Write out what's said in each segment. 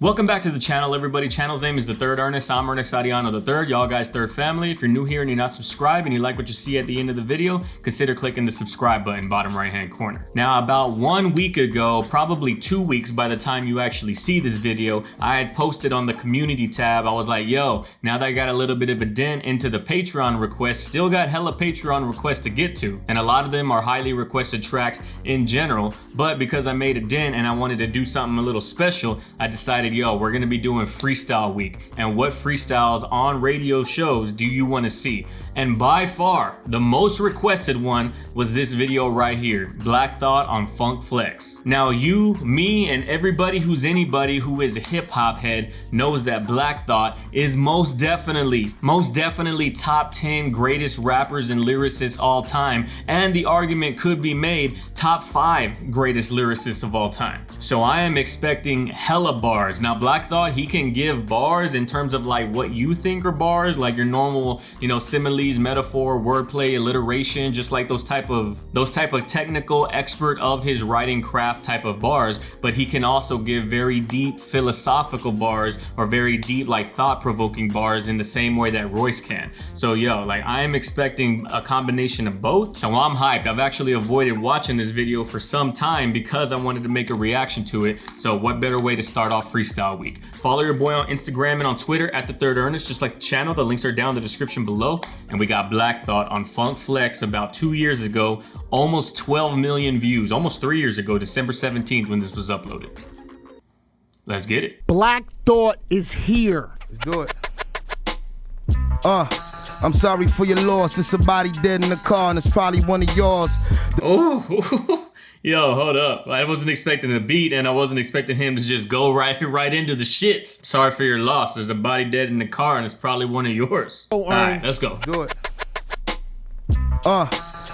Welcome back to the channel, everybody. Channel's name is The Third Ernest. I'm Ernest Ariano the Third, y'all guys' third family. If you're new here and you're not subscribed and you like what you see at the end of the video, consider clicking the subscribe button, bottom right hand corner. Now, about 1 week ago, probably 2 weeks by the time you actually see this video, I had posted on the community tab. I was like, yo, now that I got a little bit of a dent into the Patreon requests, still got hella Patreon requests to get to, and a lot of them are highly requested tracks in general, but because I made a dent and I wanted to do something a little special, I decided, yo, we're gonna be doing Freestyle Week, and what freestyles on radio shows do you want to see? And by far the most requested one was this video right here, Black Thought on Funk Flex. Now you, me, and everybody who's anybody who is a hip-hop head knows that Black Thought is most definitely top 10 greatest rappers and lyricists all time, and the argument could be made top 5 greatest lyricists of all time. So I am expecting hella bars. Now Black Thought, he can give bars in terms of like what you think are bars, like your normal, similes, metaphor, wordplay, alliteration, just like those type of technical expert of his writing craft type of bars. But he can also give very deep philosophical bars, or very deep like thought-provoking bars in the same way that Royce can. So yo, like I am expecting a combination of both. So I'm hyped. I've actually avoided watching this video for some time because I wanted to make a reaction to it. So what better way to start off Freestyle Week? Follow your boy on Instagram and on Twitter at TheThirdErnest, just like the channel. The links are down in the description below. And we got Black Thought on Funk Flex about 2 years ago, almost 12 million views, almost 3 years ago, December 17th when this was uploaded. Let's get it. Black Thought is here. Let's do it. I'm sorry for your loss. It's a body dead in the car, and it's probably one of yours. Oh, yo, hold up. I wasn't expecting the beat, and I wasn't expecting him to just go right into the shits. Sorry for your loss. There's a body dead in the car, and it's probably one of yours. All right, let's go. Do it.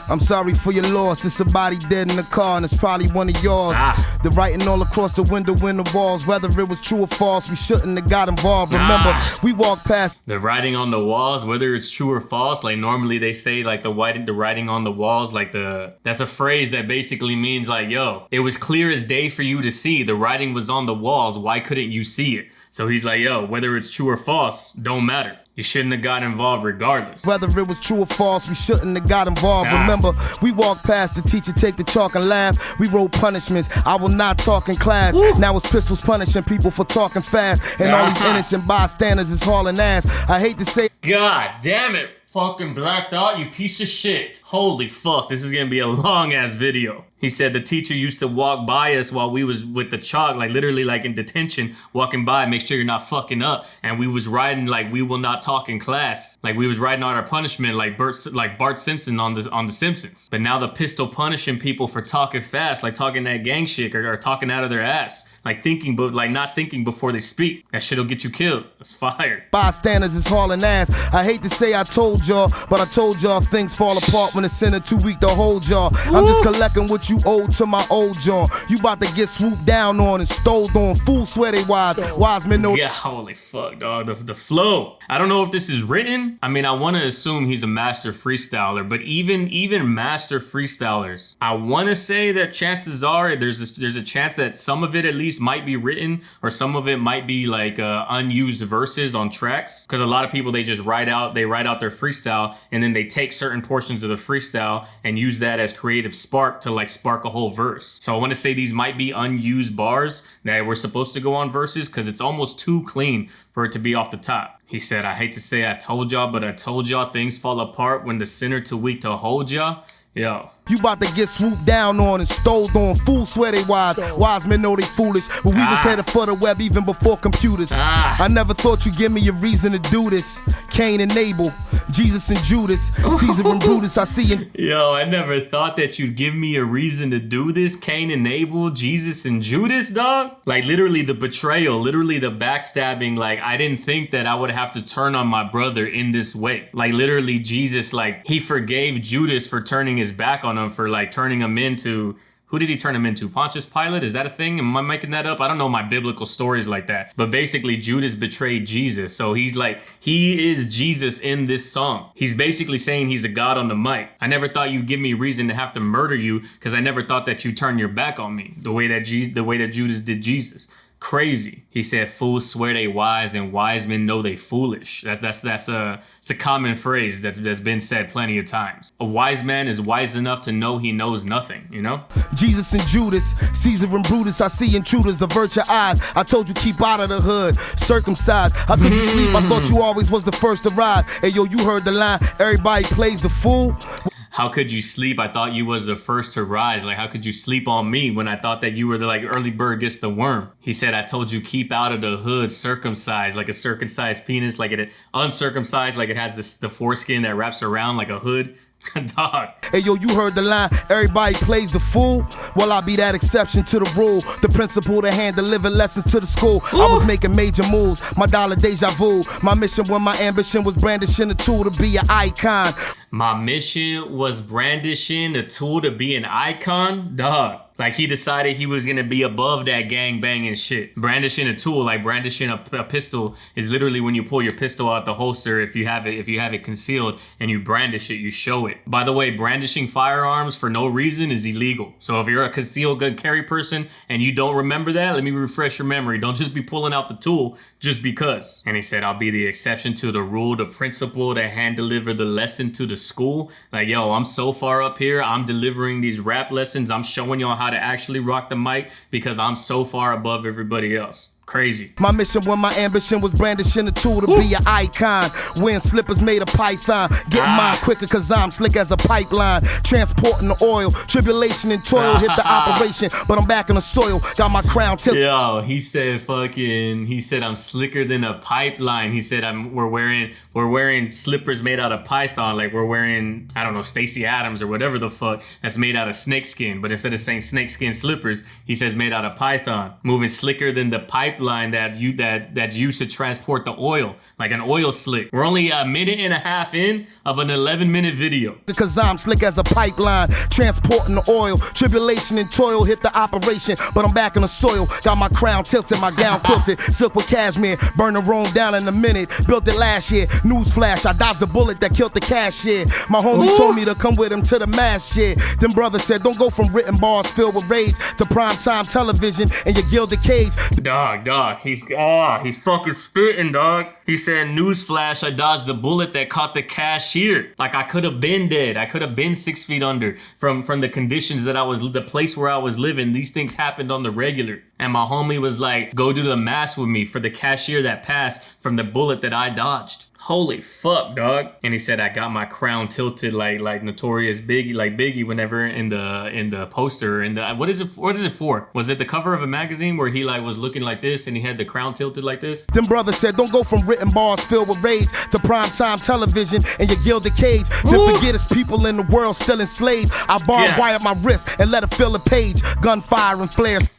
I'm sorry for your loss. It's a body dead in the car, and it's probably one of yours. The writing all across the window in the walls, whether it was true or false, we shouldn't have got involved. Remember, we walked past the writing on the walls, whether it's true or false. Like normally they say like the writing on the walls, like that's a phrase that basically means like, yo, it was clear as day for you to see. The writing was on the walls. Why couldn't you see it? So he's like, yo, whether it's true or false, don't matter. You shouldn't have got involved regardless. Whether it was true or false, we shouldn't have got involved. Remember, we walked past the teacher, take the chalk and laugh. We wrote punishments. I will not talk in class. Now it's pistols punishing people for talking fast. And all these innocent bystanders is hauling ass. I hate to say, God damn it. Fucking Black Thought, you piece of shit. Holy fuck, this is gonna be a long ass video. He said the teacher used to walk by us while we was with the chalk, like literally like in detention, walking by, make sure you're not fucking up. And we was writing like we will not talk in class. Like we was writing out our punishment like Bart Simpson on the Simpsons. But now the pistol punishing people for talking fast, like talking that gang shit or talking out of their ass. Like thinking, but like not thinking before they speak. That shit'll get you killed. It's fire. Bystanders is hauling ass. I hate to say I told y'all, but I told y'all things fall apart when it's in a too weak to hold y'all. I'm just collecting what you owed to my old John. You about to get swooped down on and stole on. Fools swear they wise. Wise men know. Yeah, holy fuck, dog. The flow. I don't know if this is written. I mean, I want to assume he's a master freestyler, but even master freestylers, I want to say that chances are there's a chance that some of it at least might be written, or some of it might be like unused verses on tracks, because a lot of people, they just write out their freestyle and then they take certain portions of the freestyle and use that as creative spark to like spark a whole verse. So I want to say these might be unused bars that were supposed to go on verses, because it's almost too clean for it to be off the top. He said, I hate to say I told y'all, but I told y'all things fall apart when the center too weak to hold y'all. Yo. You about to get swooped down on and stole on. Fools swear they wise. Wise men know they foolish. But we was headed for the web even before computers. I never thought you'd give me a reason to do this. Cain and Abel, Jesus and Judas, Caesar and Brutus, I see you. Yo, I never thought that you'd give me a reason to do this. Cain and Abel, Jesus and Judas, dog. Like literally the betrayal, literally the backstabbing. Like I didn't think that I would have to turn on my brother in this way. Like literally Jesus, like he forgave Judas for turning his back on him, for like turning him into, who did he turn him into? Pontius Pilate? Is that a thing? Am I making that up? I don't know my biblical stories like that. But basically Judas betrayed Jesus. So he's like, he is Jesus in this song. He's basically saying he's a God on the mic. I never thought you'd give me reason to have to murder you, because I never thought that you turn your back on me the way that Judas did Jesus. Crazy. He said, fools swear they wise and wise men know they foolish. It's a common phrase that's been said plenty of times. A wise man is wise enough to know he knows nothing, you know? Jesus and Judas, Caesar and Brutus, I see intruders, avert your eyes. I told you keep out of the hood, circumcised. How could you sleep? I thought you always was the first to ride. Hey yo, you heard the line, everybody plays the fool. How could you sleep? I thought you was the first to rise. Like, how could you sleep on me when I thought that you were the like early bird gets the worm? He said, I told you keep out of the hood, circumcised, like a circumcised penis, like it uncircumcised, like it has the foreskin that wraps around like a hood. Dog. Hey yo, you heard the line, everybody plays the fool. Well, I'll be that exception to the rule. The principal to hand deliver lessons to the school. Ooh. I was making major moves, my dollar deja vu. My mission when my ambition was brandishing a tool to be an icon. My mission was brandishing a tool to be an icon? Dog. Like he decided he was gonna be above that gang banging shit. Brandishing a tool, like brandishing a pistol, is literally when you pull your pistol out the holster. If you have it concealed and you brandish it, you show it. By the way, brandishing firearms for no reason is illegal. So if you're a concealed gun carry person and you don't remember that, let me refresh your memory. Don't just be pulling out the tool just because. And he said, I'll be the exception to the rule, the principle to hand deliver the lesson to the school. Like, yo, I'm so far up here. I'm delivering these rap lessons. I'm showing y'all how to actually rock the mic because I'm so far above everybody else. Crazy. My mission when my ambition was brandishing a tool to be an icon. Wearing slippers made of python. Getting mine quicker cause I'm slick as a pipeline. Transporting the oil. Tribulation and toil hit the operation. But I'm back in the soil. Got my crown tilted. Yo, he said I'm slicker than a pipeline. He said we're wearing slippers made out of python. Like we're wearing, I don't know, Stacey Adams or whatever the fuck that's made out of snakeskin. But instead of saying snakeskin slippers, he says made out of python. Moving slicker than the pipeline that's used to transport the oil, like an oil slick. We're only a minute and a half in of an 11-minute video. Because I'm slick as a pipeline, transporting the oil. Tribulation and toil hit the operation, but I'm back in the soil. Got my crown tilted, my gown quilted, silk with cashmere. Burn the room down in a minute. Built it last year. Newsflash, I dodged the bullet that killed the cashier. My homie told me to come with him to the mass shit. Then brother said, don't go from written bars filled with rage to primetime television and your gilded cage. Dog, he's fucking spitting, dog. He said, newsflash, I dodged the bullet that caught the cashier. Like I could have been dead. I could have been 6 feet under from the conditions that the place where I was living. These things happened on the regular. And my homie was like, go do the math with me for the cashier that passed from the bullet that I dodged. Holy fuck, dog. And he said I got my crown tilted like Notorious Biggie, like Biggie whenever in the poster and what is it for? Was it the cover of a magazine where he like was looking like this and he had the crown tilted like this? Then brother said don't go from written bars filled with rage to primetime television and your gilded cage. Then forget it's people in the world still enslaved. I barbed wire my wrist and let it fill the page. Gunfire and flares.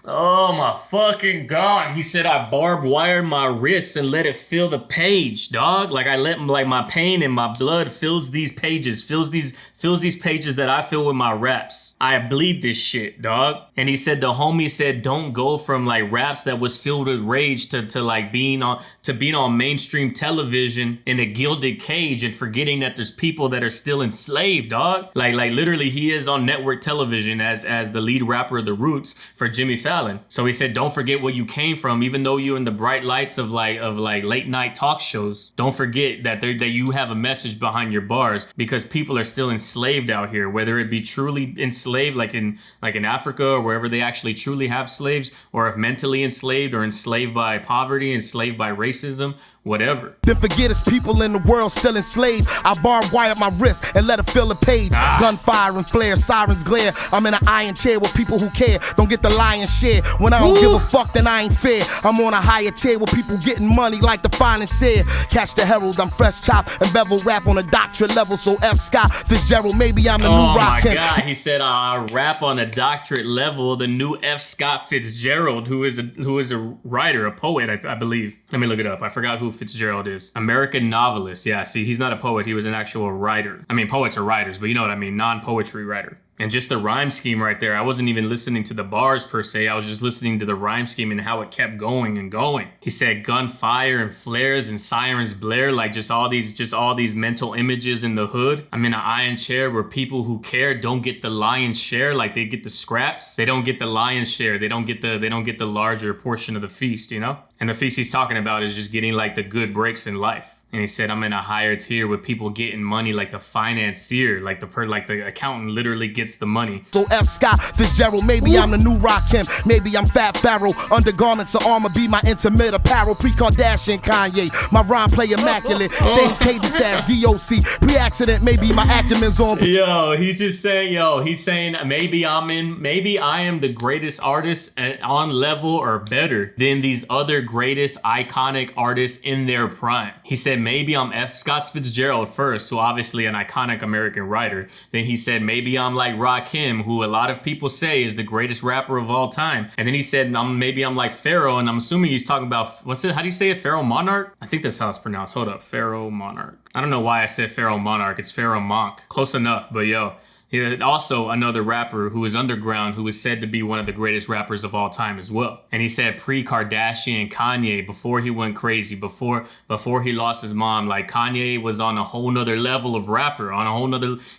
Oh my fucking God. He said I barbed wired my wrists and let it fill the page, dog. Like I let my pain and my blood fills these pages, fills these pages that I fill with my raps. I bleed this shit, dog. And he said the homie said don't go from like raps that was filled with rage to like being on mainstream television in a gilded cage and forgetting that there's people that are still enslaved, dog. Like literally he is on network television as the lead rapper of The Roots for Jimmy Fallon. So he said don't forget where you came from, even though you're in the bright lights of late night talk shows. Don't forget that you have a message behind your bars because people are still enslaved out here, whether it be truly enslaved like in Africa or wherever they actually truly have slaves, or if mentally enslaved or enslaved by poverty, enslaved by racism, whatever. Then forget it's people in the world still enslaved. I barbed wired my wrist and let it fill the page. Gunfire and flare, sirens glare. I'm in an iron chair with people who care. Don't get the lion's share. When I don't give a fuck, then I ain't fair. I'm on a higher tier with people getting money like the finest here. Catch the herald, I'm fresh chop and bevel rap on a doctorate level. So F. Scott Fitzgerald, maybe I'm the new rock. Oh my God, he said I rap on a doctorate level. The new F. Scott Fitzgerald, who is a writer, a poet, I believe. Let me look it up. I forgot who Fitzgerald is. American novelist. Yeah, see, he's not a poet. He was an actual writer. I mean, poets are writers, but you know what I mean. Non-poetry writer. And just the rhyme scheme right there, I wasn't even listening to the bars per se, I was just listening to the rhyme scheme and how it kept going and going. He said gunfire and flares and sirens blare, like just all these mental images in the hood. I'm in an iron chair where people who care don't get the lion's share, like they get the scraps. They don't get the lion's share. They don't get the larger portion of the feast, you know? And the feast he's talking about is just getting like the good breaks in life. And he said, I'm in a higher tier with people getting money like the financier, like the accountant literally gets the money. So F. Scott Fitzgerald, maybe I'm the new Rakim, maybe I'm Fat Pharaoh. Undergarments of armor be my intimate apparel. Pre-Kardashian Kanye, my rhyme play immaculate. Same cadence as DOC. Pre-accident, maybe my acumen's on. Yo, he's just saying, he's saying maybe I am the greatest artist on level or better than these other greatest iconic artists in their prime. He said, maybe I'm F. Scott Fitzgerald first, so obviously an iconic American writer. Then he said, maybe I'm like Rakim, who a lot of people say is the greatest rapper of all time. And then he said, maybe I'm like Pharaoh, and I'm assuming he's talking about, how do you say it, Pharaoh Monarch? I think that's how it's pronounced. Hold up, Pharaoh Monarch. I don't know why I said Pharaoh Monarch, it's Pharaoh Monk. Close enough, but yo. He also another rapper who is underground, who is said to be one of the greatest rappers of all time as well. And he said pre-Kardashian Kanye, before he went crazy, before he lost his mom, like Kanye was on a whole nother level of rapper,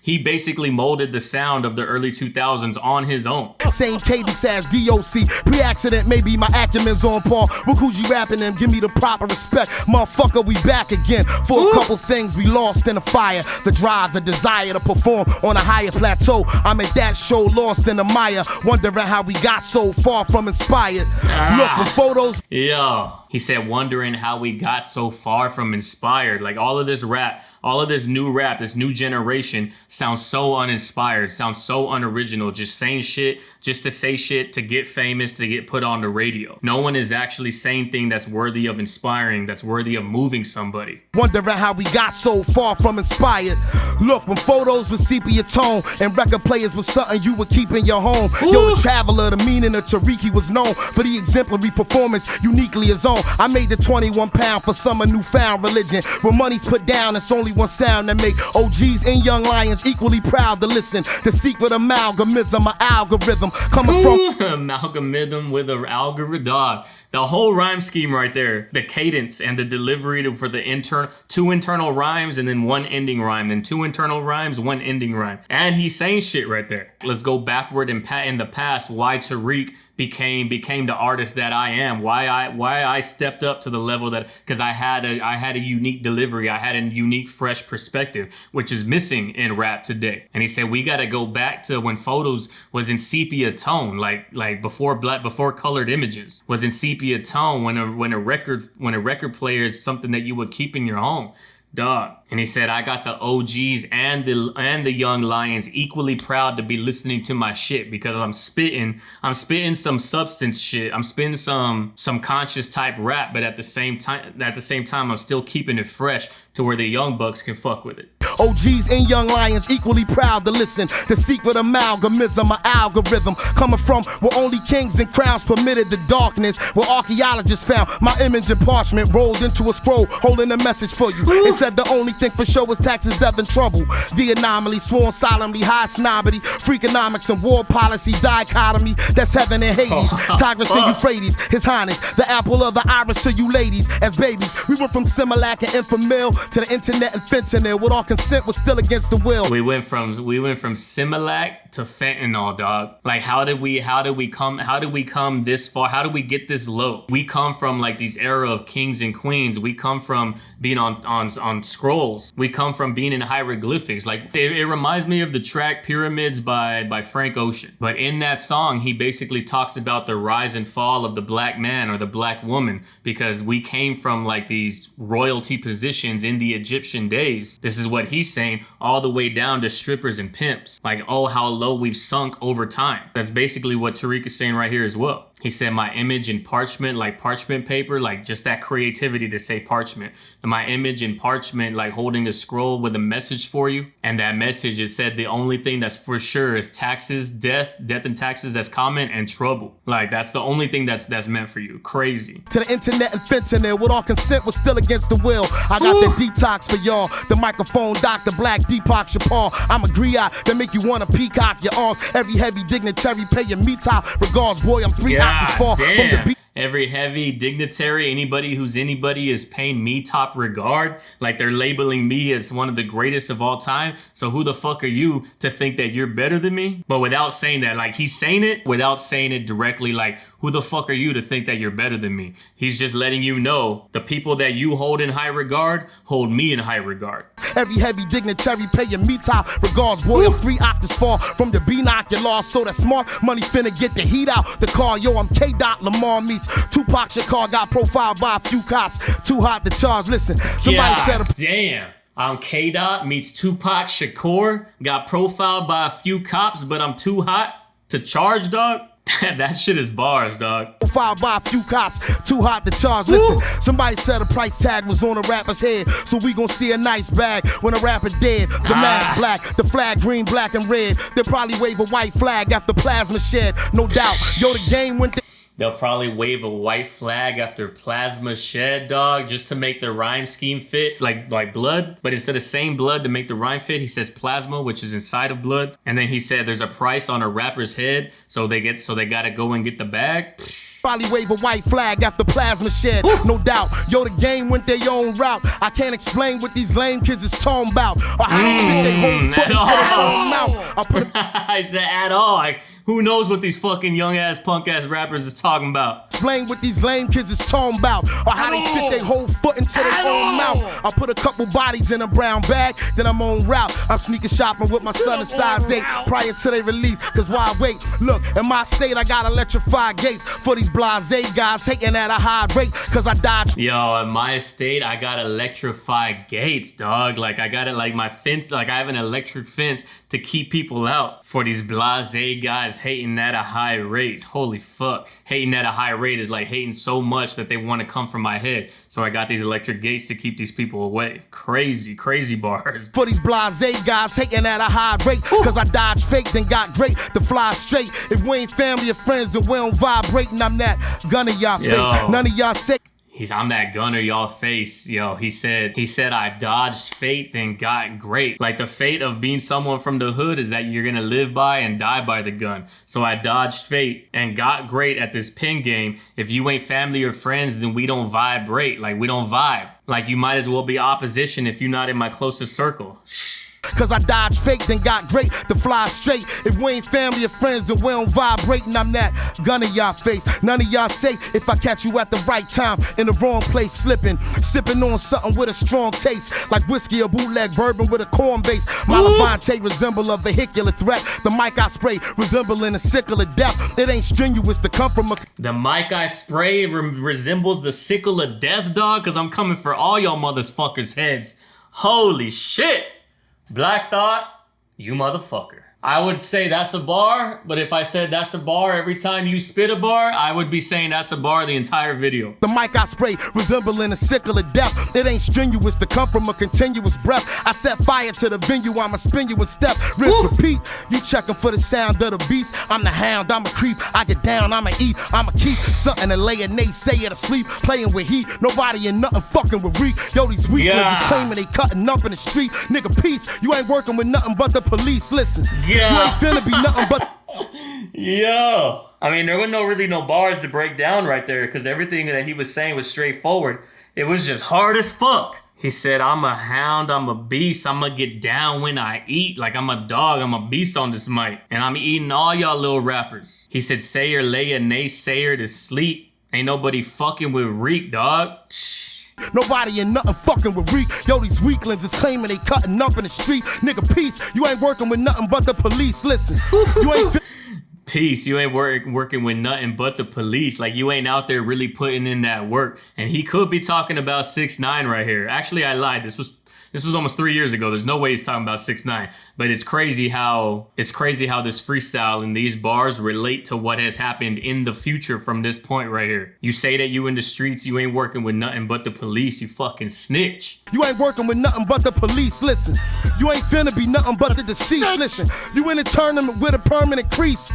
he basically molded the sound of the early 2000s on his own. Same cadence as DOC. Pre-accident, maybe my acumen's on par. Look who's you rapping and give me the proper respect. Motherfucker, we back again for a couple things we lost in the fire. The drive, the desire to perform on a higher plateau. I'm at that show lost in the mire, wondering how we got so far from inspired. Look for photos. Yo, he said wondering how we got so far from inspired. Like all of this rap, all of this new rap, this new generation sounds so uninspired, sounds so unoriginal, just saying shit just to say shit, to get famous, to get put on the radio. No one is actually saying things that's worthy of inspiring, that's worthy of moving somebody. Wondering how we got so far from inspired. Look, when photos with sepia tone and record players was something you would keep in your home. Yo, the traveler, the meaning of Tariq was known for the exemplary performance uniquely his own. I made the 21 pound for some newfound religion. When money's put down, it's only one sound that make OGs and young lions equally proud to listen. The secret amalgamism, an algorithm coming from amalgamism with an algorithm. Dog. The whole rhyme scheme right there, the cadence and the delivery for the two internal rhymes and then one ending rhyme, then two internal rhymes, one ending rhyme. And he's saying shit right there. Let's go backward in the past. Why Tariq became the artist that I am, why I stepped up to the level that, because I had a unique delivery, I had a unique fresh perspective, which is missing in rap today. And he said we got to go back to when photos was in sepia tone, like before colored images was in sepia tone, when a record player is something that you would keep in your home. Dog. And he said, I got the OGs and the young lions equally proud to be listening to my shit, because I'm spitting some substance shit. I'm spitting some conscious type rap, but at the same time I'm still keeping it fresh to where the young bucks can fuck with it. OGs and young lions equally proud to listen. The secret amalgamism, an algorithm coming from where only kings and crowns permitted the darkness, where archaeologists found my image in parchment rolled into a scroll holding a message for you. It said the only thing for sure is taxes, death, and trouble. The anomaly, sworn solemnly, high snobbery, freakonomics and war policy dichotomy. That's heaven and Hades, Tigris and Euphrates. His Highness, the apple of the iris to you ladies. As babies, we went from Similac and Infamil to the internet and fentanyl. With all consent was still against the will. We went from Similac to fentanyl, dog. Like how did we come this far? How did we get this low? We come from like these era of kings and queens. We come from being on scrolls. We come from being in hieroglyphics. Like it reminds me of the track Pyramids by Frank Ocean. But in that song, he basically talks about the rise and fall of the black man or the black woman, because we came from like these royalty positions in the Egyptian days. This is what he's saying, all the way down to strippers and pimps. Like, oh, how low we've sunk over time. That's basically what Tariq is saying right here as well. He said my image in parchment, like parchment paper, like just that creativity to say parchment. And my image in parchment, like holding a scroll with a message for you. And that message, it said the only thing that's for sure is taxes, death and taxes that's common, and trouble. Like that's the only thing that's meant for you. Crazy. To the internet and fentanyl, with all consent was still against the will. I got the detox for y'all. The microphone, Dr. Black, Deepak Chappelle. I'm a griot that make you wanna peacock your arms. Every heavy dignitary paying me top. Regards, boy, I'm 3 octaves far from the beat. Every heavy dignitary, anybody who's anybody is paying me top regard. Like they're labeling me as one of the greatest of all time. So who the fuck are you to think that you're better than me? But without saying that, like he's saying it without saying it directly, like who the fuck are you to think that you're better than me? He's just letting you know the people that you hold in high regard hold me in high regard. Every heavy dignitary paying me top regards, boy, I'm 3 octaves far from the binocular. So that smart money finna get the heat out the car. Yo, I'm K. Lamar meets Tupac Shakur, got profiled by a few cops. Too hot to charge. Listen, somebody said damn. I'm K-Dot meets Tupac Shakur, got profiled by a few cops, but I'm too hot to charge, dog. That shit is bars, dog. Profiled by a few cops, too hot to charge. Listen, somebody said a price tag was on a rapper's head, so we gon' see a nice bag when a rapper dead. The mask black, the flag green, black and red. They'll probably wave a white flag after plasma shed, no doubt. Yo, the game went. They'll probably wave a white flag after plasma shed, dog, just to make the rhyme scheme fit, like blood. But instead of saying blood to make the rhyme fit, he says plasma, which is inside of blood. And then he said there's a price on a rapper's head, so they gotta go and get the bag. Probably wave a white flag after plasma shed, no doubt. Yo, the game went their own route. I can't explain what these lame kids is talking about, or how they fit their whole foot into their own mouth. I said at all. Like, who knows what these fucking young ass punk ass rappers is talking about? Explain what these lame kids is talking about, or how they fit their whole foot into their own mouth. I put a couple bodies in a brown bag, then I'm on route. I'm sneaker shopping with my son in size 8 prior to their release. Cause why wait? Look, in my state I got electrified gates for these blase guys hating at a high rate. Cause I dodged. Yo, in my state I got electrified gates, dog. Like I got it, like my fence, like I have an electric fence to keep people out for these blase guys hating at a high rate. Holy fuck. Hating at a high rate is like hating so much that they want to come from my head. So I got these electric gates to keep these people away. Crazy, crazy bars. For these blase guys hating at a high rate. Cause I dodged fake, then got great to fly straight. If we ain't family or friends, then we don't vibrate. And I'm that gunner y'all face. None of y'all say. I'm that gunner y'all face. Yo, he said I dodged fate then got great. Like the fate of being someone from the hood is that you're gonna live by and die by the gun. So I dodged fate and got great at this pin game. If you ain't family or friends, then we don't vibrate. Like we don't vibe. Like you might as well be opposition if you're not in my closest circle. Cause I dodged fake, then got great to fly straight. If we ain't family or friends, then we don't vibrate. And I'm that gun in y'all face. None of y'all say if I catch you at the right time in the wrong place, slipping, sipping on something with a strong taste, like whiskey or bootleg bourbon with a corn base. My Levante resemble a vehicular threat. The mic I spray resembling a sickle of death. It ain't strenuous to come from a. The mic I spray resembles the sickle of death, dog. Cause I'm coming for all y'all motherfuckers' heads. Holy shit. Black Thought, you motherfucker. I would say that's a bar, but if I said that's a bar every time you spit a bar, I would be saying that's a bar the entire video. The mic I spray resembling a sickle of death. It ain't strenuous to come from a continuous breath. I set fire to the venue, I'ma spin you in step. Rinse, repeat, you checking for the sound of the beast. I'm the hound, I'm a creep, I get down, I'ma eat, I'ma keep something to lay a naysayer to sleep. Playing with heat, nobody and nothing fucking with reek. Yo, these weaklings is claiming they cutting up in the street. Nigga, peace, you ain't working with nothing but the police. Listen, you ain't finna be nothing but. Yo, I mean, there were no bars to break down right there because everything that he was saying was straightforward. It was just hard as fuck. He said, I'm a hound, I'm a beast, I'm gonna get down when I eat. Like I'm a dog, I'm a beast on this mic. And I'm eating all y'all little rappers. He said, sayer, lay a naysayer to sleep. Ain't nobody fucking with Reek, dog. Nobody and nothing fucking with Reek. Yo, these weaklings is claiming they cutting up in the street. Nigga, peace, you ain't working with nothing but the police. Listen, you ain't peace, you ain't working with nothing but the police. Like you ain't out there really putting in that work. And he could be talking about 6ix9ine right here. Actually, I lied. This was almost 3 years ago. There's no way he's talking about 6ix9ine. But it's crazy how this freestyle and these bars relate to what has happened in the future from this point right here. You say that you in the streets, you ain't working with nothing but the police. You fucking snitch. You ain't working with nothing but the police, listen. You ain't finna be nothing but the deceased, listen. You in a tournament with a permanent crease.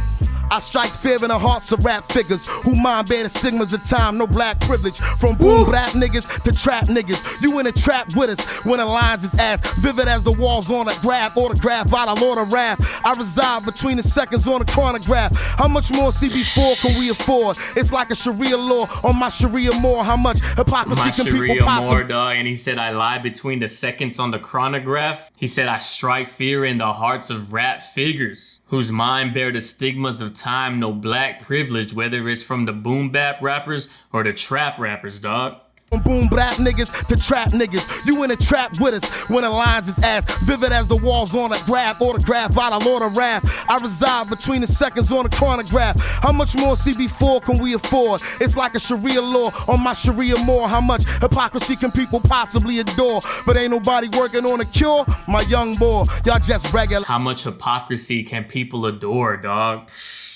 I strike fear in the hearts of rap figures who mind bear the stigmas of time, no black privilege. From boom rap niggas to trap niggas. You in a trap with us when the lines is as vivid as the walls on a graph. Autograph by the Lord of Rap. I reside between the seconds on a chronograph. How much more CB4 can we afford? It's like a Sharia law on my Sharia more. How much hypocrisy can people possibly... dog. And he said I lie between the seconds on the chronograph. He said I strike fear in the hearts of rap figures whose mind bear the stigmas of time, no black privilege, whether it's from the boom bap rappers or the trap rappers, dog. From boom rap niggas to trap niggas. You in a trap with us when the lines is as vivid as the walls on a graph. Autograph by the Lord of Rap. I reside between the seconds on a chronograph. How much more CB4 can we afford? It's like a Sharia law on my Sharia more. How much hypocrisy can people possibly adore? But ain't nobody working on a cure, my young boy. Y'all just regular. How much hypocrisy can people adore, dog?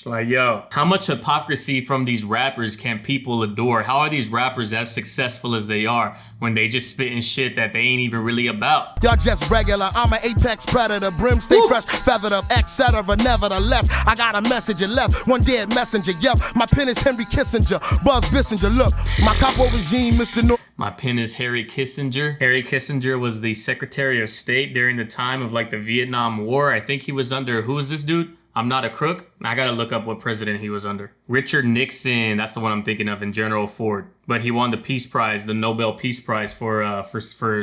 Like, yo, how much hypocrisy from these rappers can people adore? How are these rappers as successful as they are when they just spitting shit that they ain't even really about? Y'all just regular. I'm an apex predator. Brim stay fresh, feathered up, etc. Nevertheless, I got a message and left. One dead messenger. Yup, my pen is Henry Kissinger. Buzz Bissinger. Look, my capo regime, Mr. No. My pen is Harry Kissinger. Harry Kissinger was the Secretary of State during the time of like the Vietnam War. I think he was under, who is this dude? I'm not a crook. I gotta look up what president he was under. Richard Nixon, that's the one I'm thinking of, and General Ford. But he won the Peace Prize, the Nobel Peace Prize for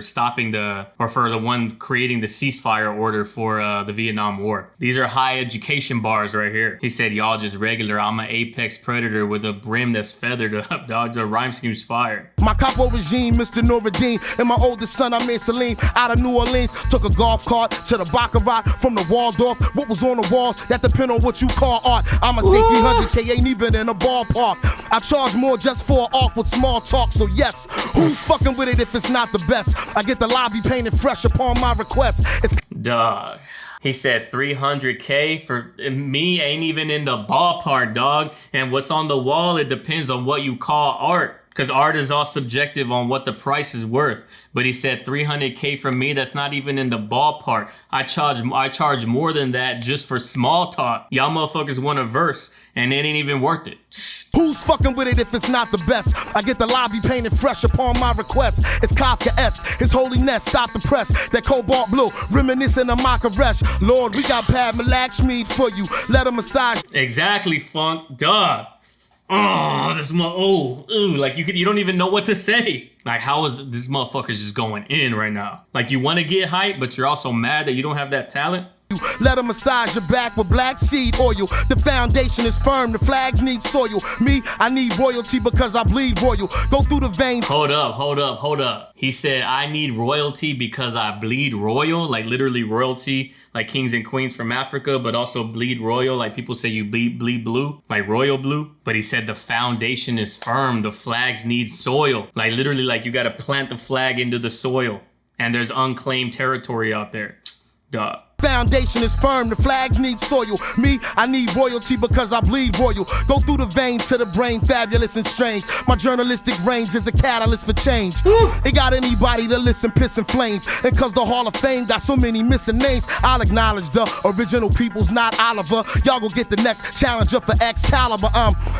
stopping for the one creating the ceasefire order for the Vietnam War. These are high education bars right here. He said, y'all just regular. I'm an apex predator with a brim that's feathered up, dog. The rhyme scheme's fire. My capo regime, Mr. Noureddin, and my oldest son, I mean Salim, out of New Orleans. Took a golf cart to the Baccarat from the Waldorf. What was on the walls, that depend on what you call art. I'ma say 300K ain't even in a ballpark. I charge more just for an awkward small talk, so yes, who's fucking with it if it's not the best? I get the lobby painted fresh upon my request. It's dog. He said 300K for me ain't even in the ballpark, dog. And what's on the wall, it depends on what you call art. Because art is all subjective on what the price is worth. But he said 300K from me, that's not even in the ballpark. I charge more than that just for small talk. Y'all motherfuckers want a verse, and it ain't even worth it. Who's fucking with it if it's not the best? I get the lobby painted fresh upon my request. It's Kafka-esque, His Holiness, stop the press. That cobalt blue, reminiscent of Makaresh. Lord, we got Pad Malakshmi for you. Let him massage. Exactly, Funk, dog. Oh, this like you don't even know what to say. Like, how is this motherfucker's just going in right now? Like, you want to get hype, but you're also mad that you don't have that talent. Let him massage your back with black seed oil. The foundation is firm, the flags need soil. Me, I need royalty because I bleed royal. Go through the veins. Hold up. He said, I need royalty because I bleed royal, like literally royalty, like kings and queens from Africa, but also bleed royal, like people say you bleed blue, like royal blue. But he said the foundation is firm, the flags need soil. Like literally, like you gotta plant the flag into the soil. And there's unclaimed territory out there. Duh. Foundation is firm, the flags need soil. Me, I need royalty because I bleed royal. Go through the veins to the brain, fabulous and strange. My journalistic range is a catalyst for change. It got anybody to listen, piss and flames. And cause the Hall of Fame got so many missing names, I'll acknowledge the original people's not Oliver. Y'all gon' get the next challenger for Excalibur.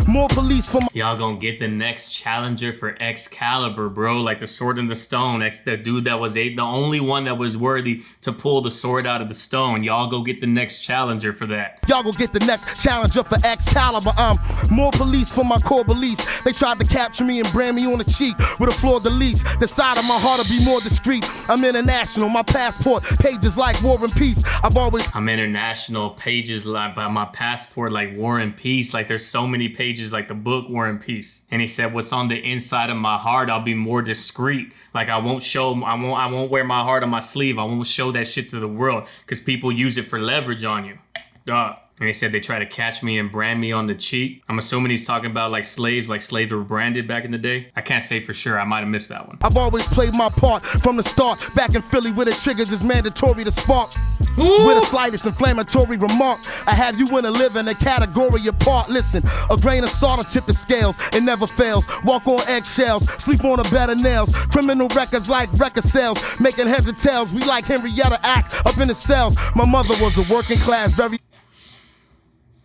More police for my... Y'all gonna get the next challenger for Excalibur, bro. Like the sword in the stone. The dude that was the only one that was worthy to pull the sword out of the stone. Y'all go get the next challenger for that. Y'all go get the next challenger for Excalibur. More police for my core beliefs. They tried to capture me and brand me on the cheek with a fleur-de-lis. The side of my heart will be more discreet. I'm international. My passport pages like War and Peace. I'm international. Pages like by my passport like War and Peace. Like there's so many pages like the book War and Peace. And he said, what's on the inside of my heart, I'll be more discreet. Like I won't wear my heart on my sleeve. I won't show that shit to the world because people use it for leverage on you. Duh. And he said they try to catch me and brand me on the cheek. I'm assuming he's talking about like slaves were branded back in the day. I can't say for sure. I might have missed that one. I've always played my part from the start. Back in Philly where the triggers is mandatory to spark. With the slightest inflammatory remark, I have you in a living a category apart. Listen, a grain of salt will tip the scales. It never fails. Walk on eggshells, sleep on a bed of nails. Criminal records like record sales, making heads and tails. We like Henrietta act up in the cells. My mother was a working class, very.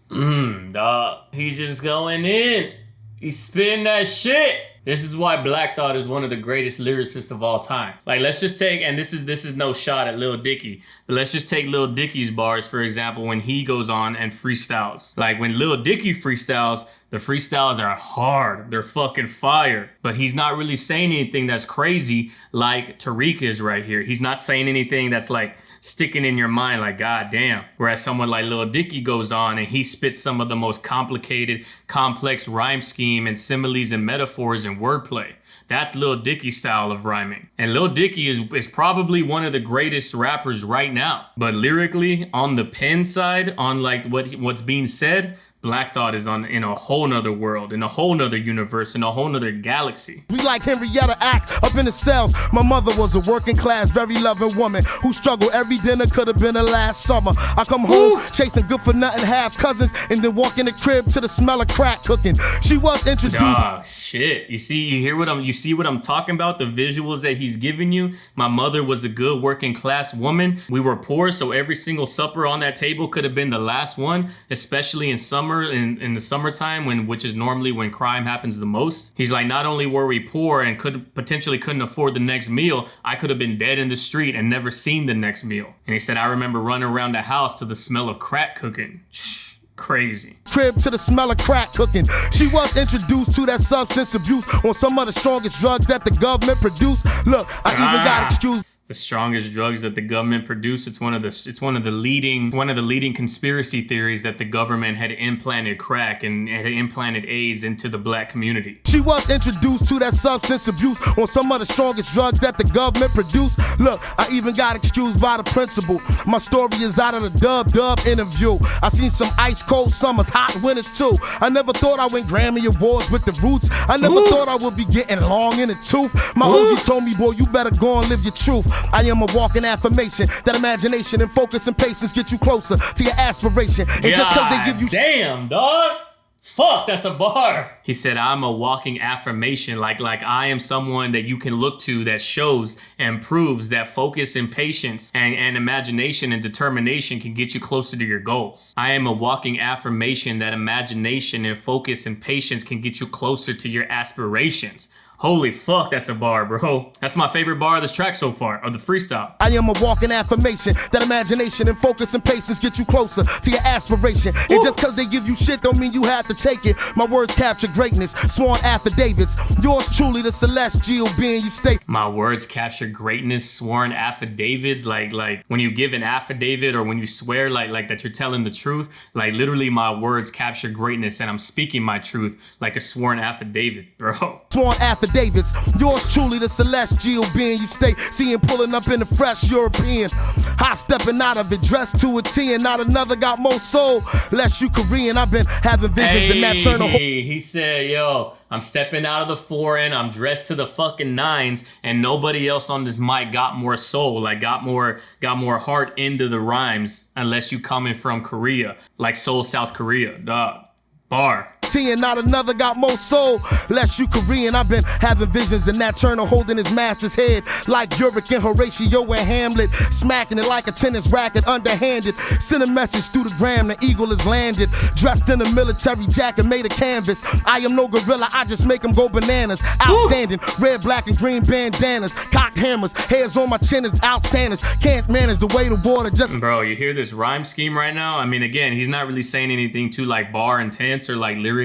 Dog. He's just going in. He's spitting that shit. This is why Black Thought is one of the greatest lyricists of all time. Like, let's just take, and this is no shot at Lil Dicky, but let's just take Lil Dicky's bars, for example, when he goes on and freestyles. Like, when Lil Dicky freestyles, the freestyles are hard. They're fucking fire. But he's not really saying anything that's crazy like Tariq is right here. He's not saying anything that's like sticking in your mind like, God damn. Whereas someone like Lil Dicky goes on and he spits some of the most complicated, complex rhyme scheme and similes and metaphors and wordplay. That's Lil Dicky's style of rhyming. And Lil Dicky is probably one of the greatest rappers right now. But lyrically, on the pen side, on like what's being said, Black Thought is in a whole nother world, in a whole nother universe, in a whole nother galaxy. We like Henrietta act up in the cells. My mother was a working class, very loving woman who struggled every dinner could have been her last summer. I come home chasing good for nothing half cousins and then walk in the crib to the smell of crack cooking. She was introduced. Ah, shit. You see what I'm talking about? The visuals that he's giving you. My mother was a good working class woman. We were poor, so every single supper on that table could have been the last one, especially in summer. In the summertime, which is normally when crime happens the most. He's like, not only were we poor and couldn't afford the next meal, I could have been dead in the street and never seen the next meal. And he said, I remember running around the house to the smell of crack cooking. Crazy. Crib to the smell of crack cooking. She was introduced to that substance abuse on some of the strongest drugs that the government produced. Look, I even got excused. The strongest drugs that the government produced. It's one of the leading conspiracy theories that the government had implanted crack and had implanted AIDS into the black community. She was introduced to that substance abuse on some of the strongest drugs that the government produced. Look, I even got excused by the principal. My story is out of the dub interview. I seen some ice cold summers, hot winters too. I never thought I win Grammy Awards with the Roots. I never thought I would be getting long in the tooth. My OG told me, boy, you better go and live your truth. I am a walking affirmation that imagination and focus and patience get you closer to your aspiration. And just cause they give you damn, dog. Fuck, that's a bar. He said, I'm a walking affirmation, like I am someone that you can look to that shows and proves that focus and patience and imagination and determination can get you closer to your goals. I am a walking affirmation that imagination and focus and patience can get you closer to your aspirations. Holy fuck, that's a bar, bro. That's my favorite bar of this track so far, of the freestyle. I am a walking affirmation that imagination and focus and patience get you closer to your aspiration. And just cause they give you shit don't mean you have to take it. My words capture greatness, sworn affidavits. Yours truly, the celestial being you state. My words capture greatness, sworn affidavits. Like when you give an affidavit or when you swear like that you're telling the truth, like literally my words capture greatness and I'm speaking my truth like a sworn affidavit, bro. Sworn affidavits. Yours truly, the celestial being you stay seeing pulling up in the fresh European. Hot stepping out of it, dressed to a T, and not another got more soul. Less you Korean, I've been having visions and that turn a whole. He said, yo, I'm stepping out of the foreign, I'm dressed to the fucking nines, and nobody else on this mic got more soul, like got more heart into the rhymes, unless you coming from Korea, like Seoul, South Korea, dog. Bar. And not another got more soul. Less you Korean, I've been having visions and that Turner holding his master's head like Uric and Horatio and Hamlet, smacking it like a tennis racket underhanded. Send a message through the gram, the eagle is landed, dressed in a military jacket made of canvas. I am no gorilla, I just make them go bananas. Outstanding, red, black, and green bandanas, cocked hammers, hairs on my chin is outstanding. Can't manage the way the water just. Bro, you hear this rhyme scheme right now? I mean, again, he's not really saying anything too like bar intense or like lyrically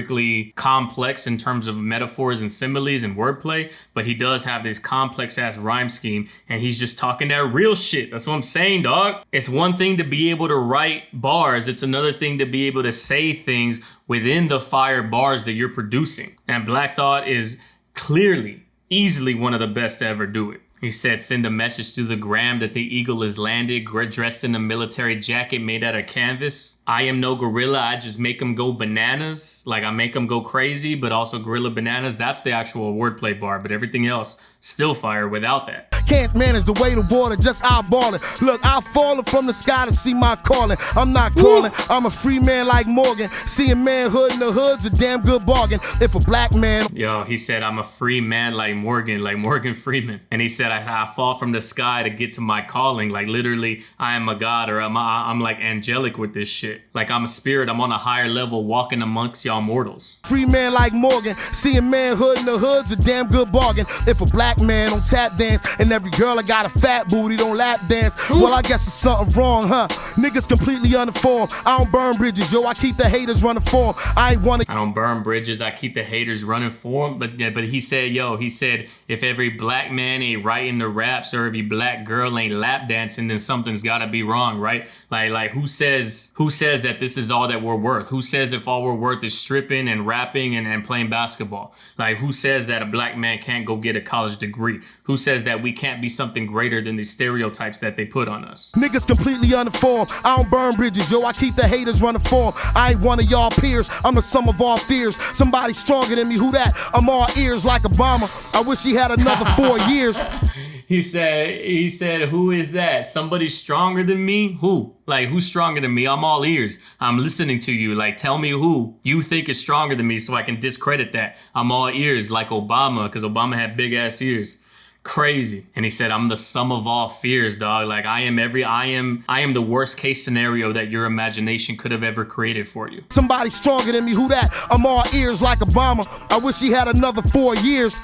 complex in terms of metaphors and similes and wordplay, but he does have this complex ass rhyme scheme and he's just talking that real shit. That's what I'm saying, dog. It's one thing to be able to write bars. It's another thing to be able to say things within the fire bars that you're producing. And Black Thought is clearly, easily one of the best to ever do it. He said, send a message through the gram that the eagle is landed, dressed in a military jacket made out of canvas. I am no gorilla, I just make them go bananas. Like I make them go crazy, but also gorilla bananas. That's the actual wordplay bar, but everything else still fire without that. Can't manage the weight of water, just eyeballing. Look, I've fallen from the sky to see my calling. I'm not crawling, I'm a free man like Morgan. Seeing manhood in the hood's a damn good bargain. If a black man... Yo, he said, I'm a free man like Morgan Freeman. And he said, I fall from the sky to get to my calling. Like literally, I am a god, or I'm like angelic with this shit. Like I'm a spirit, I'm on a higher level walking amongst y'all mortals. Free man like Morgan, seeing manhood in the hood's a damn good bargain. If a black man don't tap dance and every girl that got a fat booty don't lap dance, well I guess it's something wrong, huh? Niggas completely uninformed. I don't burn bridges, yo, I keep the haters running for 'em. I don't burn bridges, I keep the haters running for 'em. But he said, if every black man ain't writing the raps or every black girl ain't lap dancing, then something's gotta be wrong, right? Like who says that this is all that we're worth? Who says if all we're worth is stripping and rapping and playing basketball? Like who says that a black man can't go get a college degree? Who says that we can't be something greater than these stereotypes that they put on us? Niggas completely uninformed. I don't burn bridges, yo, I keep the haters running for 'em. I ain't one of y'all peers, I'm the sum of all fears. Somebody stronger than me, who that? I'm all ears like Obama. I wish he had another 4 years. He said, who is that? Somebody stronger than me? Who? Like, who's stronger than me? I'm all ears. I'm listening to you. Like, tell me who you think is stronger than me so I can discredit that. I'm all ears like Obama, because Obama had big ass ears. Crazy. And he said, I'm the sum of all fears, dog. Like I am the worst case scenario that your imagination could have ever created for you. Somebody stronger than me, who that? I'm all ears like Obama. I wish he had another 4 years.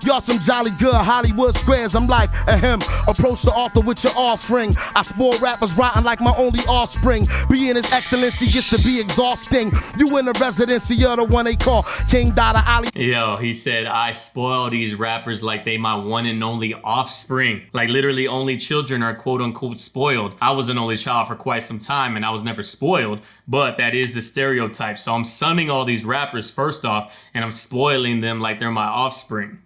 Y'all some jolly good Hollywood squares. I'm like, ahem, approach the altar with your offering. I spoil rappers rotten like my only offspring. Being his excellency gets to be exhausting. You in the residency, you're the one they call King Dada Ali. Yo, he said, I spoil these rappers like they my one and only offspring. Like literally only children are quote unquote spoiled. I was an only child for quite some time and I was never spoiled, but that is the stereotype. So I'm sunning all these rappers first off and I'm spoiling them like they're my offspring.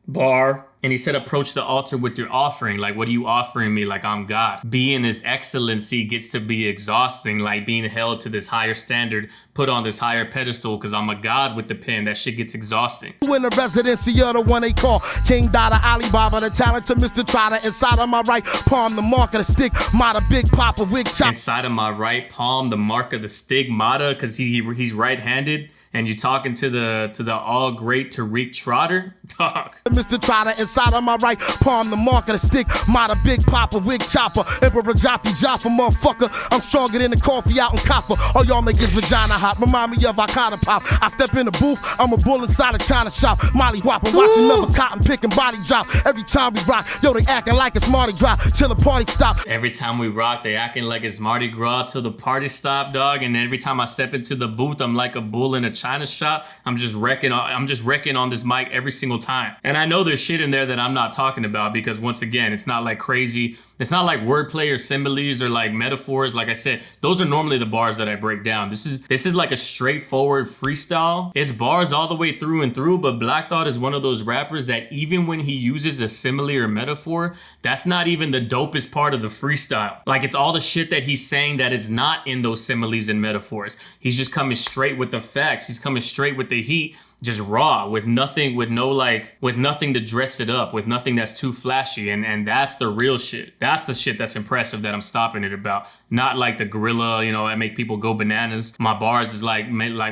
Bar. And he said, approach the altar with your offering. Like, what are you offering me? Like, I'm God. Being this excellency gets to be exhausting. Like, being held to this higher standard, put on this higher pedestal, because I'm a God with the pen. That shit gets exhausting. You in the residency, you're the one they call King Dada Alibaba, the talented Mr. Trotter. Inside of my right palm, the mark of the stigmata, Big Papa, wig chop. Inside of my right palm, the mark of the stigmata, because he's right-handed. And you talking to the all great Tariq Trotter? Dog. Mr. Trotter, inside of my right palm, the mark of the stigmata, Big Papa, wig chopper, Emperor Jaffa, motherfucker. I'm stronger than the coffee out in Kaffa. All y'all make his vagina hot. Remind me of Icona Pop. I step in the booth, I'm a bull inside a China shop. Molly whopping, watch another cotton picking body drop. Every time we rock, yo, they acting like it's Mardi Gras till the party stop. Every time we rock, they acting like it's Mardi Gras till the party stop, dog. And every time I step into the booth, I'm like a bull in a China shop. I'm just wrecking on this mic every single time. And I know there's shit in there that I'm not talking about because once again, it's not like crazy. It's not like wordplay or similes or like metaphors. Like I said, those are normally the bars that I break down. This is like a straightforward freestyle. It's bars all the way through and through, but Black Thought is one of those rappers that even when he uses a simile or metaphor, that's not even the dopest part of the freestyle. Like it's all the shit that he's saying that is not in those similes and metaphors. He's just coming straight with the facts. He's coming straight with the heat. Just raw, with nothing to dress it up, with nothing that's too flashy, and that's the real shit. That's the shit that's impressive that I'm stopping it about. Not like the gorilla, you know, I make people go bananas. My bars is like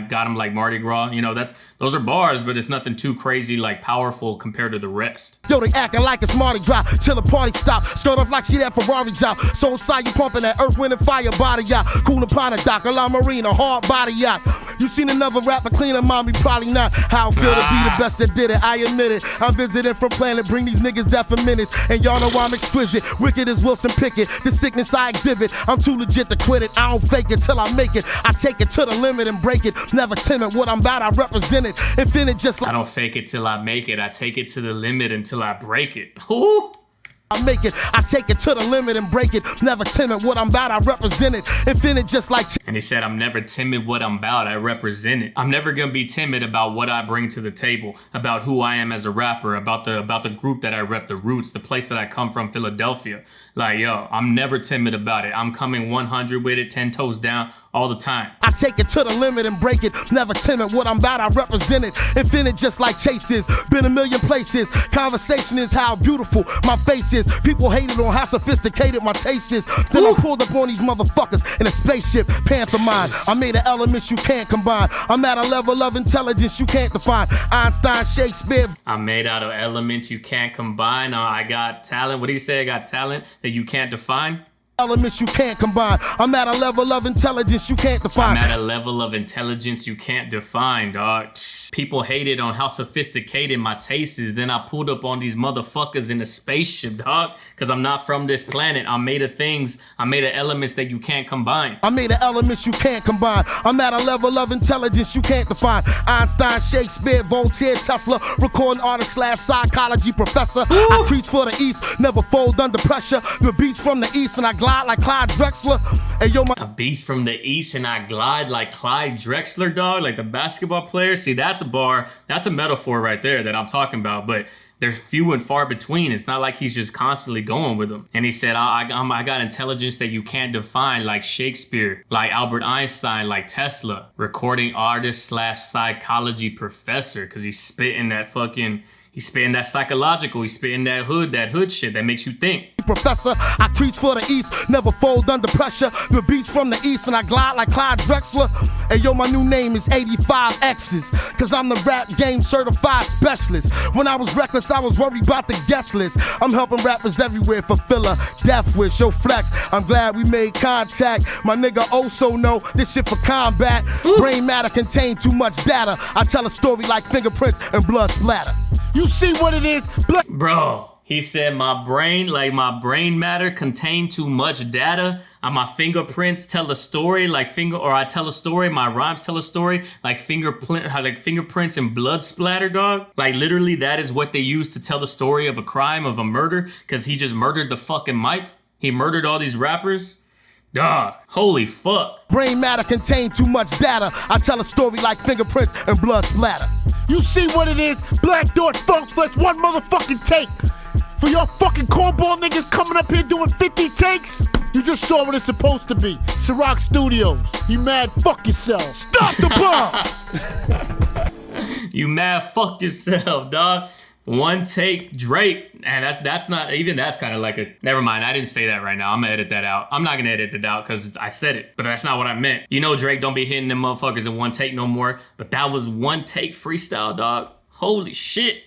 got them like Mardi Gras, you know, those are bars, but it's nothing too crazy, like powerful compared to the rest. Yo, they acting like it's Mardi Gras till the party stop. Skirt off like she that Ferrari job. So inside you pumping that earth, wind, and fire body yacht. Cool upon a dock, a La Marina, hard body yacht. You seen another rapper cleaner, mommy? Probably not. How I feel to be the best that did it, I admit it. I'm visiting from planet, bring these niggas death for minutes. And y'all know I'm exquisite, wicked as Wilson Pickett. The sickness I exhibit, I'm too legit to quit it. I don't fake it till I make it. I take it to the limit and break it. Never timid, what I'm about, I represent it. Infinite just like I don't fake it till I make it. I take it to the limit until I break it. Ooh. I make it, I take it to the limit and break it. Never timid, what I'm about, I represent it. Infinite just like. And he said, I'm never timid what I'm about, I represent it. I'm never gonna be timid about what I bring to the table, about who I am as a rapper, about the group that I rep, the roots, the place that I come from, Philadelphia. Like, yo, I'm never timid about it. I'm coming 100 with it, 10 toes down, all the time. I take it to the limit and break it. Never timid, what I'm about, I represent it. Infinite just like Chase is. Been a million places. Conversation is how beautiful my face is. People hated on how sophisticated my taste is. Then I pulled up on these motherfuckers in a spaceship, Panther mind. I made an elements you can't combine. I'm at a level of intelligence you can't define. Einstein, Shakespeare. I'm made out of elements you can't combine. I got talent. What do you say? I got talent that you can't define? Elements you can't combine. I'm at a level of intelligence you can't define. I'm at a level of intelligence you can't define, dog. People hated on how sophisticated my taste is. Then I pulled up on these motherfuckers in a spaceship, dog. Cause I'm not from this planet. I'm made of things. I'm made of elements that you can't combine. I'm made of elements you can't combine. I'm at a level of intelligence you can't define. Einstein, Shakespeare, Voltaire, Tesla, recording artist / psychology professor. I preach for the East, never fold under pressure. The beast from the East and I glide like Clyde Drexler. Hey, yo, a beast from the East and I glide like Clyde Drexler, dog, like the basketball player. See, that's a bar, that's a metaphor right there that I'm talking about, but they're few and far between. It's not like he's just constantly going with them. And he said, I got intelligence that you can't define, like Shakespeare, like Albert Einstein, like Tesla, recording artist / psychology professor, because he's spitting that fucking, he's spitting that psychological, he's spitting that hood shit that makes you think. Professor, I preach for the East, never fold under pressure. The beast from the East and I glide like Clyde Drexler. Hey yo, my new name is 85 X's, cause I'm the rap game certified specialist. When I was reckless, I was worried about the guest list. I'm helping rappers everywhere, fulfill a death wish, yo flex. I'm glad we made contact. My nigga also know this shit for combat. Brain matter contain too much data. I tell a story like fingerprints and blood splatter. You see what it is? Bro. He said my brain matter contain too much data. My fingerprints tell a story like I tell a story, my rhymes tell a story like fingerprints and blood splatter, dog. Like literally that is what they use to tell the story of a crime, of a murder, because he just murdered the fucking mic. He murdered all these rappers. Dog, holy fuck. Brain matter contain too much data. I tell a story like fingerprints and blood splatter. You see what it is? Black Thought Funk Flex, one motherfucking take. For your fucking cornball niggas coming up here doing 50 takes, you just saw what it's supposed to be. Ciroc Studios, you mad fuck yourself. Stop the bombs! You mad fuck yourself, dog. One take Drake, and that's not even, that's kind of like a, never mind, I didn't say that right now. I'm gonna edit that out. I'm not gonna edit it out because I said it, but that's not what I meant. You know Drake don't be hitting them motherfuckers in one take no more, but that was one take freestyle, dog. Holy shit.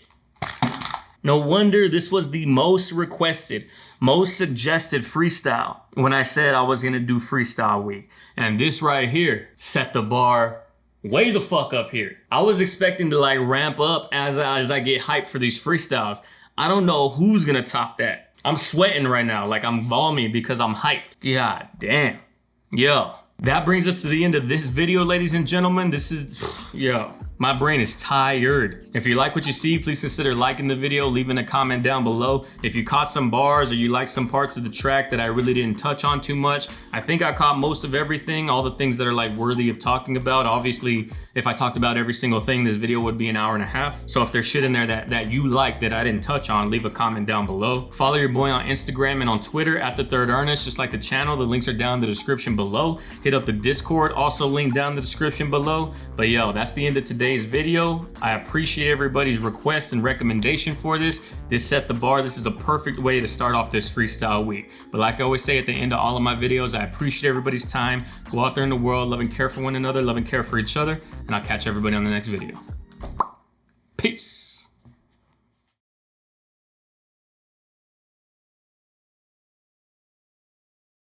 No wonder this was the most requested, most suggested freestyle when I said I was gonna do freestyle week. And this right here set the bar way the fuck up here. I was expecting to like ramp up as I get hyped for these freestyles. I don't know who's gonna top that. I'm sweating right now, like I'm balmy because I'm hyped. God damn. Yo, that brings us to the end of this video, ladies and gentlemen. This is, yo, my brain is tired. If you like what you see, please consider liking the video, leaving a comment down below. If you caught some bars or you like some parts of the track that I really didn't touch on too much, I think I caught most of everything, all the things that are like worthy of talking about. Obviously, if I talked about every single thing, this video would be an hour and a half. So if there's shit in there that you like that I didn't touch on, leave a comment down below. Follow your boy on Instagram and on Twitter at TheThirdErnest, just like the channel. The links are down in the description below. Hit up the Discord, also linked down in the description below. But yo, that's the end of today's video. I appreciate everybody's request and recommendation for this. This set the bar. This is a perfect way to start off this freestyle week. But like I always say at the end of all of my videos, I appreciate everybody's time. Go out there in the world, love and care for one another, love and care for each other, and I'll catch everybody on the next video. Peace.